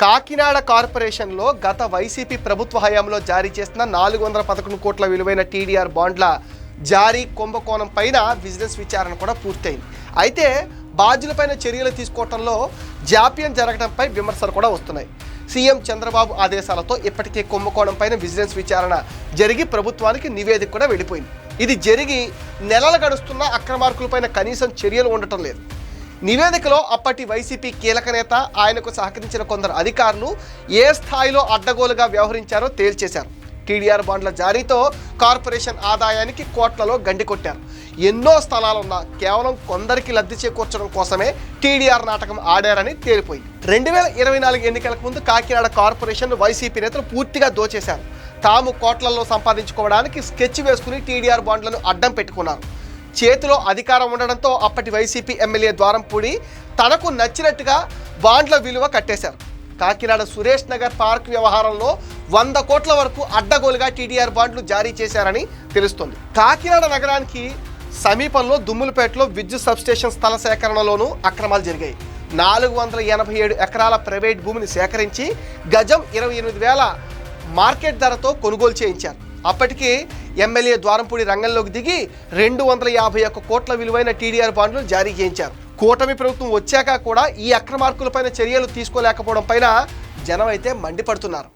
కాకినాడ కార్పొరేషన్లో గత వైసీపీ ప్రభుత్వ హయాంలో జారీ చేసిన 411 కోట్ల విలువైన టీడీఆర్ బాండ్ల జారీ కుంభకోణం పైన విజిలెన్స్ విచారణ కూడా పూర్తయింది. అయితే బాధ్యులపైన చర్యలు తీసుకోవడంలో జాప్యం జరగడంపై విమర్శలు కూడా వస్తున్నాయి. సీఎం చంద్రబాబు ఆదేశాలతో ఇప్పటికే కుంభకోణం పైన విజిలెన్స్ విచారణ జరిగి ప్రభుత్వానికి నివేదిక కూడా వెళ్ళిపోయింది. ఇది జరిగి నెలలు గడుస్తున్న అక్రమార్కులపైన కనీసం చర్యలు ఉండటం లేదు. నివేదికలో అప్పటి వైసీపీ కీలక నేత, ఆయనకు సహకరించిన కొందరు అధికారులు ఏ స్థాయిలో అడ్డగోలుగా వ్యవహరించారో తేల్చేశారు. టీడీఆర్ బాండ్ల జారీతో కార్పొరేషన్ ఆదాయానికి కోట్లలో గండి కొట్టారు. ఎన్నో స్థలాలున్నా కేవలం కొందరికి లబ్ధి చేకూర్చడం కోసమే టీడీఆర్ నాటకం ఆడారని తేలిపోయింది. 2024 ఎన్నికలకు ముందు కాకినాడ కార్పొరేషన్ వైసీపీ నేతలు పూర్తిగా దోచేశారు. తాము కోట్లలో సంపాదించుకోవడానికి స్కెచ్ వేసుకుని టీడీఆర్ బాండ్లను అడ్డం పెట్టుకున్నారు. చేతిలో అధికారం ఉండడంతో అప్పటి వైసీపీ ఎమ్మెల్యే ద్వారంపూడి తనకు నచ్చినట్టుగా బాండ్ల విలువ కట్టేశారు. కాకినాడ సురేష్ నగర్ పార్క్ వ్యవహారంలో 100 కోట్ల వరకు అడ్డగోలుగా టీడీఆర్ బాండ్లు జారీ చేశారని తెలుస్తోంది. కాకినాడ నగరానికి సమీపంలో దుమ్ములపేటలో విద్యుత్ సబ్స్టేషన్ స్థల సేకరణలోనూ అక్రమాలు జరిగాయి. 487 ఎకరాల ప్రైవేట్ భూమిని సేకరించి గజం 28,000 మార్కెట్ ధరతో కొనుగోలు చేయించారు. అప్పటికి ఎమ్మెల్యే ద్వారంపూడి రంగంలోకి దిగి 251 కోట్ల విలువైన టీడీఆర్ బాండ్లు జారీ చేయించారు. కూటమి ప్రభుత్వం వచ్చాక కూడా ఈ అక్రమార్కులపైన చర్యలు తీసుకోలేకపోవడం పైన జనం అయితే మండిపడుతున్నారు.